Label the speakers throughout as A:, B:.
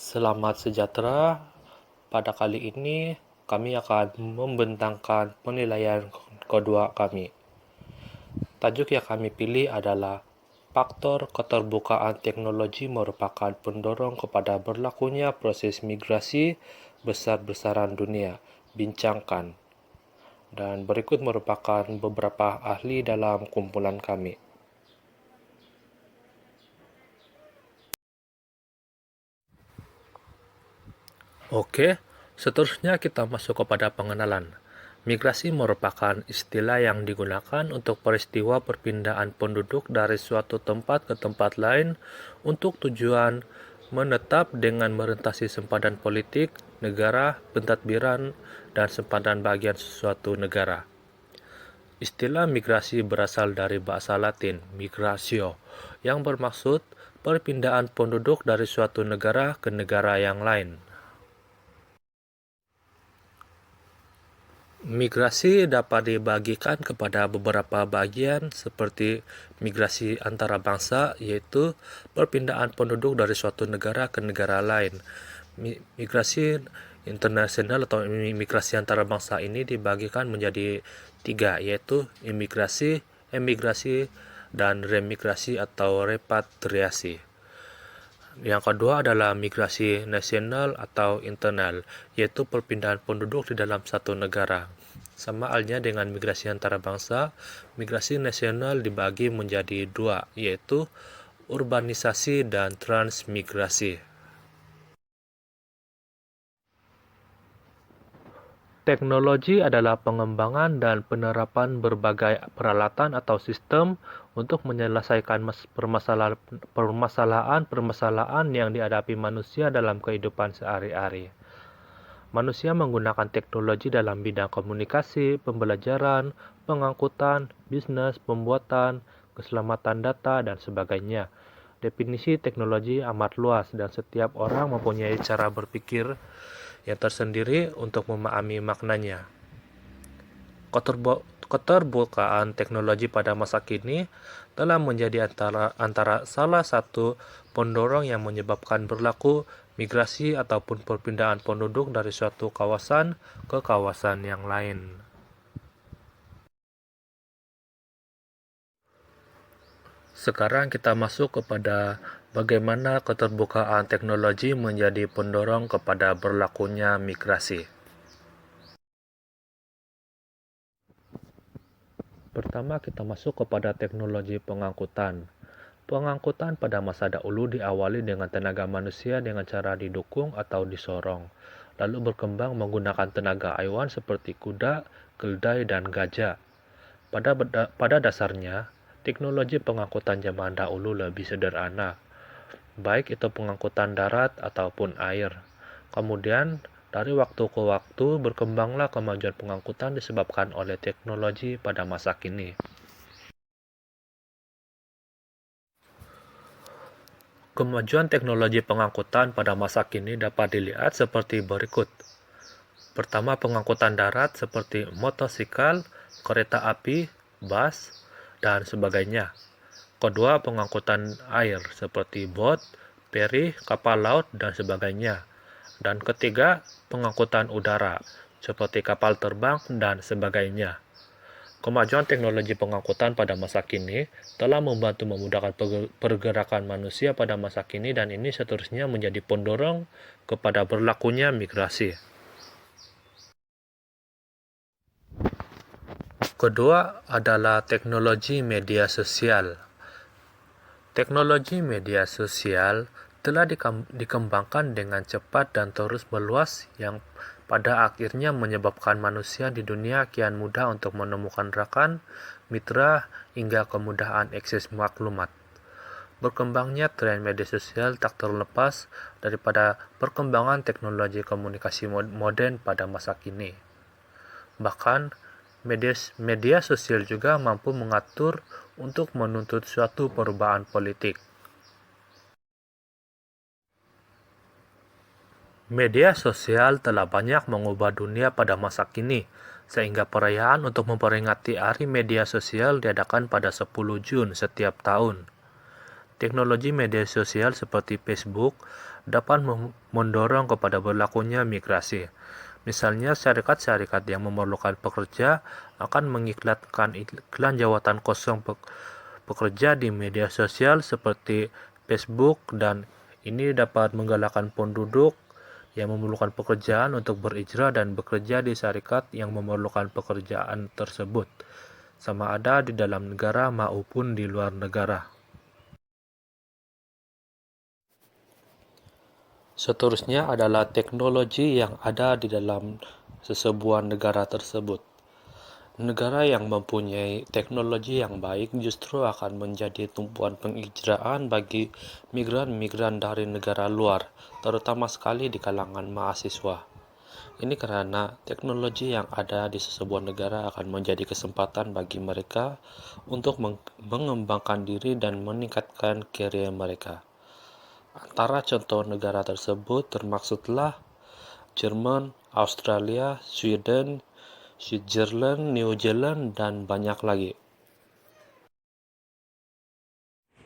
A: Selamat sejahtera. Pada kali ini, kami akan membentangkan penilaian kedua kami. Tajuk yang kami pilih adalah faktor keterbukaan teknologi merupakan pendorong kepada berlakunya proses migrasi besar-besaran dunia. Bincangkan. Dan berikut merupakan beberapa ahli dalam kumpulan kami. Oke, seterusnya kita masuk kepada pengenalan. Migrasi merupakan istilah yang digunakan untuk peristiwa perpindahan penduduk dari suatu tempat ke tempat lain untuk tujuan menetap dengan merentasi sempadan politik, negara, pentadbiran, dan sempadan bagian suatu negara. Istilah migrasi berasal dari bahasa Latin, migratio, yang bermaksud perpindahan penduduk dari suatu negara ke negara yang lain. Migrasi dapat dibagikan kepada beberapa bagian seperti migrasi antara bangsa, yaitu perpindahan penduduk dari suatu negara ke negara lain. Migrasi internasional atau migrasi antara bangsa ini dibagikan menjadi 3, yaitu imigrasi, emigrasi, dan remigrasi atau repatriasi. Yang kedua adalah migrasi nasional atau internal, yaitu perpindahan penduduk di dalam satu negara. Sama halnya dengan migrasi antara bangsa, migrasi nasional dibagi menjadi 2, yaitu urbanisasi dan transmigrasi. Teknologi adalah pengembangan dan penerapan berbagai peralatan atau sistem untuk menyelesaikan permasalahan-permasalahan yang dihadapi manusia dalam kehidupan sehari-hari. Manusia menggunakan teknologi dalam bidang komunikasi, pembelajaran, pengangkutan, bisnis, pembuatan, keselamatan data, dan sebagainya. Definisi teknologi amat luas dan setiap orang mempunyai cara berpikir yang tersendiri untuk memahami maknanya. Keterbukaan teknologi pada masa kini telah menjadi antara salah satu pendorong yang menyebabkan berlaku migrasi ataupun perpindahan penduduk dari suatu kawasan ke kawasan yang lain. Sekarang kita masuk kepada bagaimana keterbukaan teknologi menjadi pendorong kepada berlakunya migrasi. Pertama, kita masuk kepada teknologi pengangkutan. Pengangkutan pada masa dahulu diawali dengan tenaga manusia dengan cara didukung atau disorong, lalu berkembang menggunakan tenaga haiwan seperti kuda, keledai, dan gajah. Pada dasarnya, teknologi pengangkutan zaman dahulu lebih sederhana, baik itu pengangkutan darat ataupun air. Kemudian, dari waktu ke waktu berkembanglah kemajuan pengangkutan disebabkan oleh teknologi pada masa kini. Kemajuan teknologi pengangkutan pada masa kini dapat dilihat seperti berikut. Pertama, pengangkutan darat seperti motosikal, kereta api, bus, dan sebagainya. Kedua, pengangkutan air seperti bot, feri, kapal laut, dan sebagainya. Dan ketiga, pengangkutan udara seperti kapal terbang dan sebagainya. Kemajuan teknologi pengangkutan pada masa kini telah membantu memudahkan pergerakan manusia pada masa kini dan ini seterusnya menjadi pendorong kepada berlakunya migrasi. Kedua adalah teknologi media sosial. Teknologi media sosial telah dikembangkan dengan cepat dan terus meluas yang pada akhirnya menyebabkan manusia di dunia kian mudah untuk menemukan rakan, mitra, hingga kemudahan akses maklumat. Berkembangnya tren media sosial tak terlepas daripada perkembangan teknologi komunikasi modern pada masa kini. Bahkan, media sosial juga mampu mengatur untuk menuntut suatu perubahan politik. Media sosial telah banyak mengubah dunia pada masa kini, sehingga perayaan untuk memperingati Hari Media Sosial diadakan pada 10 Jun setiap tahun. Teknologi media sosial seperti Facebook dapat mendorong kepada berlakunya migrasi. Misalnya, syarikat-syarikat yang memerlukan pekerja akan mengiklankan iklan jawatan kosong pekerja di media sosial seperti Facebook, dan ini dapat menggalakkan penduduk yang memerlukan pekerjaan untuk berhijrah dan bekerja di syarikat yang memerlukan pekerjaan tersebut, sama ada di dalam negara maupun di luar negara. Seterusnya adalah teknologi yang ada di dalam sesebuah negara tersebut. Negara yang mempunyai teknologi yang baik justru akan menjadi tumpuan penghijraan bagi migran-migran dari negara luar, terutama sekali di kalangan mahasiswa. Ini karena teknologi yang ada di sesebuah negara akan menjadi kesempatan bagi mereka untuk mengembangkan diri dan meningkatkan karier mereka. Antara contoh negara tersebut termaksudlah Jerman, Australia, Sweden, Switzerland, New Zealand, dan banyak lagi.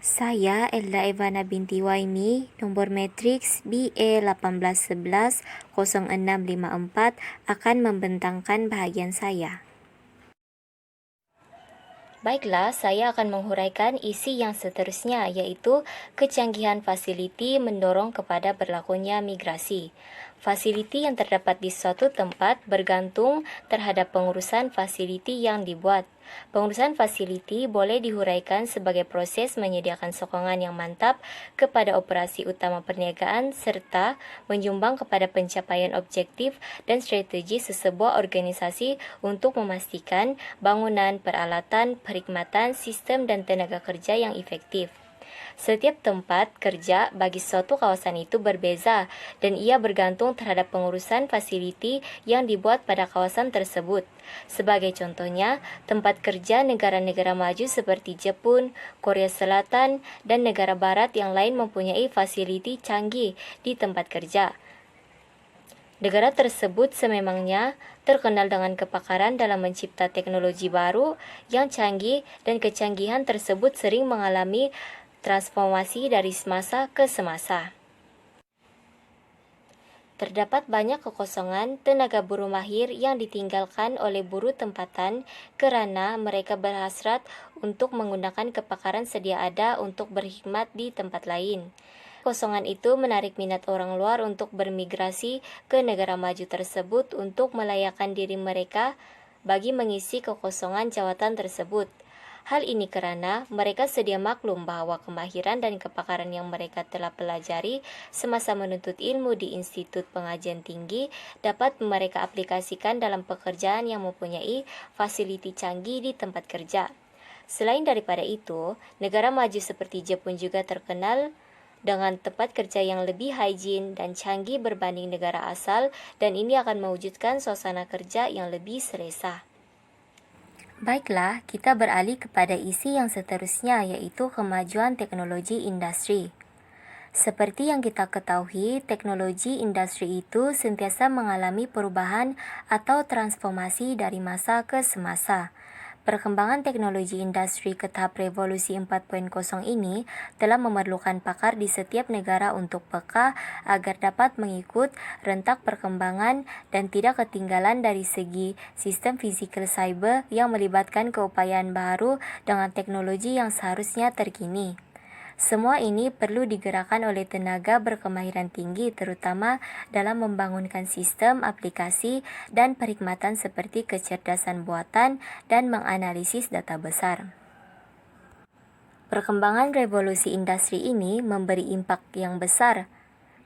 B: Saya Elda Ivana binti Waimi, nomor matriks BE18110654 akan membentangkan bahagian saya. Baiklah, saya akan menghuraikan isi yang seterusnya, yaitu kecanggihan fasiliti mendorong kepada berlakunya migrasi. Fasiliti yang terdapat di suatu tempat bergantung terhadap pengurusan fasiliti yang dibuat. Pengurusan fasiliti boleh dihuraikan sebagai proses menyediakan sokongan yang mantap kepada operasi utama perniagaan serta menyumbang kepada pencapaian objektif dan strategi sesebuah organisasi untuk memastikan bangunan, peralatan, perkhidmatan, sistem dan tenaga kerja yang efektif. Setiap tempat kerja bagi suatu kawasan itu berbeza dan ia bergantung terhadap pengurusan fasiliti yang dibuat pada kawasan tersebut. Sebagai contohnya, tempat kerja negara-negara maju seperti Jepun, Korea Selatan, dan negara barat yang lain mempunyai fasiliti canggih di tempat kerja. Negara tersebut sememangnya terkenal dengan kepakaran dalam mencipta teknologi baru yang canggih, dan kecanggihan tersebut sering mengalami transformasi dari semasa ke semasa. Terdapat banyak kekosongan tenaga buruh mahir yang ditinggalkan oleh buruh tempatan kerana mereka berhasrat untuk menggunakan kepakaran sedia ada untuk berkhidmat di tempat lain. Kosongan itu menarik minat orang luar untuk bermigrasi ke negara maju tersebut untuk melayakkan diri mereka bagi mengisi kekosongan jawatan tersebut. Hal ini karena mereka sedia maklum bahwa kemahiran dan kepakaran yang mereka telah pelajari semasa menuntut ilmu di Institut Pengajian Tinggi dapat mereka aplikasikan dalam pekerjaan yang mempunyai fasiliti canggih di tempat kerja. Selain daripada itu, negara maju seperti Jepun juga terkenal dengan tempat kerja yang lebih higien dan canggih berbanding negara asal, dan ini akan mewujudkan suasana kerja yang lebih selesa. Baiklah, kita beralih kepada isi yang seterusnya, yaitu kemajuan teknologi industri. Seperti yang kita ketahui, teknologi industri itu sentiasa mengalami perubahan atau transformasi dari masa ke semasa. Perkembangan teknologi industri ke tahap revolusi 4.0 ini telah memerlukan pakar di setiap negara untuk peka agar dapat mengikut rentak perkembangan dan tidak ketinggalan dari segi sistem fisikal cyber yang melibatkan keupayaan baru dengan teknologi yang seharusnya terkini. Semua ini perlu digerakkan oleh tenaga berkemahiran tinggi, terutama dalam membangunkan sistem, aplikasi, dan perkhidmatan seperti kecerdasan buatan dan menganalisis data besar. Perkembangan revolusi industri ini memberi impak yang besar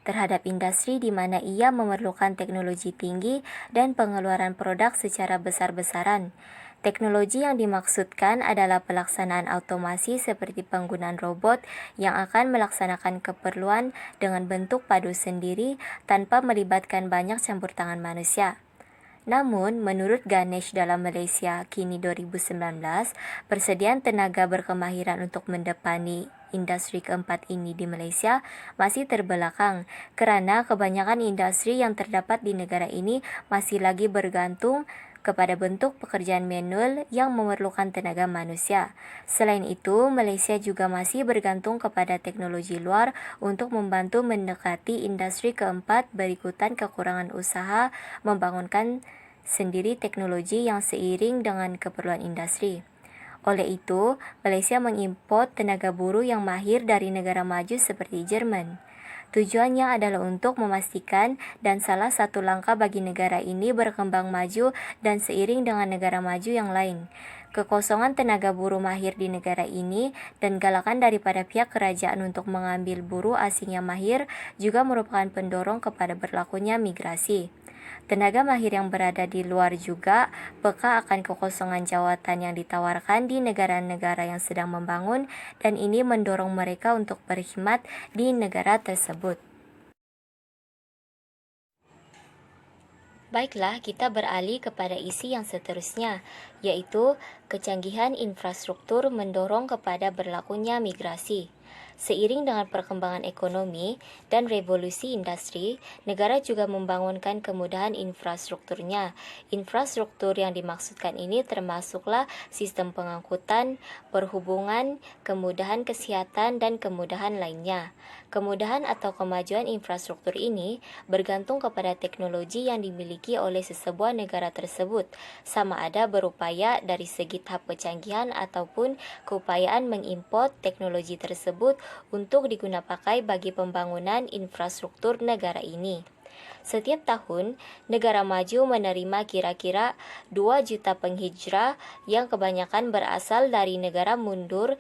B: terhadap industri di mana ia memerlukan teknologi tinggi dan pengeluaran produk secara besar-besaran. Teknologi yang dimaksudkan adalah pelaksanaan automasi seperti penggunaan robot yang akan melaksanakan keperluan dengan bentuk padu sendiri tanpa melibatkan banyak campur tangan manusia. Namun, menurut Ganesh dalam Malaysia kini 2019, persediaan tenaga berkemahiran untuk mendepani industri keempat ini di Malaysia masih terbelakang kerana kebanyakan industri yang terdapat di negara ini masih lagi bergantung kepada bentuk pekerjaan manual yang memerlukan tenaga manusia. Selain itu, Malaysia juga masih bergantung kepada teknologi luar untuk membantu mendekati industri keempat berikutan kekurangan usaha membangunkan sendiri teknologi yang seiring dengan keperluan industri. Oleh itu, Malaysia mengimpor tenaga buruh yang mahir dari negara maju seperti Jerman. Tujuannya adalah untuk memastikan dan salah satu langkah bagi negara ini berkembang maju dan seiring dengan negara maju yang lain. Kekosongan tenaga buruh mahir di negara ini dan galakan daripada pihak kerajaan untuk mengambil buruh asing yang mahir juga merupakan pendorong kepada berlakunya migrasi. Tenaga mahir yang berada di luar juga peka akan kekosongan jawatan yang ditawarkan di negara-negara yang sedang membangun dan ini mendorong mereka untuk berkhidmat di negara tersebut. Baiklah, kita beralih kepada isi yang seterusnya, yaitu kecanggihan infrastruktur mendorong kepada berlakunya migrasi. Seiring dengan perkembangan ekonomi dan revolusi industri, negara juga membangunkan kemudahan infrastrukturnya. Infrastruktur yang dimaksudkan ini termasuklah sistem pengangkutan, perhubungan, kemudahan kesehatan, dan kemudahan lainnya. Kemudahan atau kemajuan infrastruktur ini bergantung kepada teknologi yang dimiliki oleh sesebuah negara tersebut, sama ada berupaya dari segi tahap kecanggihan ataupun keupayaan mengimpor teknologi tersebut untuk digunakan pakai bagi pembangunan infrastruktur negara ini. Setiap tahun, negara maju menerima kira-kira 2 juta penghijrah yang kebanyakan berasal dari negara mundur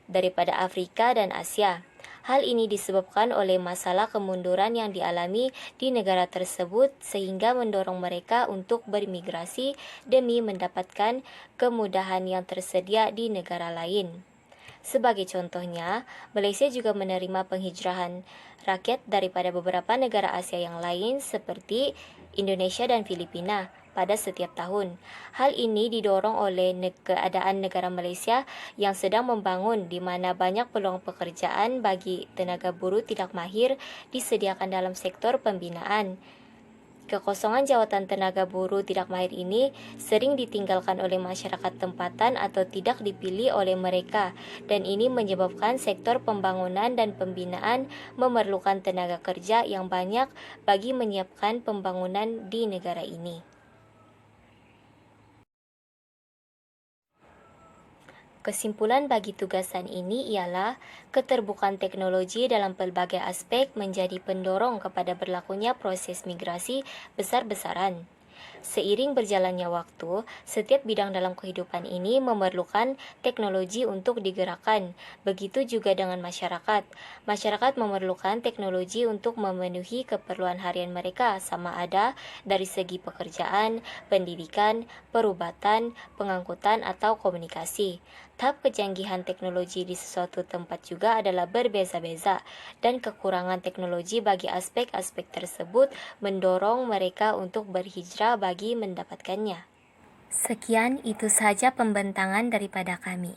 B: daripada Afrika dan Asia. Hal ini disebabkan oleh masalah kemunduran yang dialami di negara tersebut sehingga mendorong mereka untuk bermigrasi demi mendapatkan kemudahan yang tersedia di negara lain. Sebagai contohnya, Malaysia juga menerima penghijrahan rakyat daripada beberapa negara Asia yang lain seperti Indonesia dan Filipina pada setiap tahun. Hal ini didorong oleh keadaan negara Malaysia yang sedang membangun di mana banyak peluang pekerjaan bagi tenaga buruh tidak mahir disediakan dalam sektor pembinaan. Kekosongan jawatan tenaga buruh tidak mahir ini sering ditinggalkan oleh masyarakat tempatan atau tidak dipilih oleh mereka, dan ini menyebabkan sektor pembangunan dan pembinaan memerlukan tenaga kerja yang banyak bagi menyiapkan pembangunan di negara ini. Kesimpulan bagi tugasan ini ialah keterbukaan teknologi dalam pelbagai aspek menjadi pendorong kepada berlakunya proses migrasi besar-besaran. Seiring berjalannya waktu, setiap bidang dalam kehidupan ini memerlukan teknologi untuk digerakkan. Begitu juga dengan masyarakat. Masyarakat memerlukan teknologi untuk memenuhi keperluan harian mereka, sama ada dari segi pekerjaan, pendidikan, perubatan, pengangkutan, atau komunikasi. Tahap kecanggihan teknologi di sesuatu tempat juga adalah berbeza-beza, dan kekurangan teknologi bagi aspek-aspek tersebut mendorong mereka untuk berhijrah bagi mendapatkannya. Sekian, itu saja pembentangan daripada kami.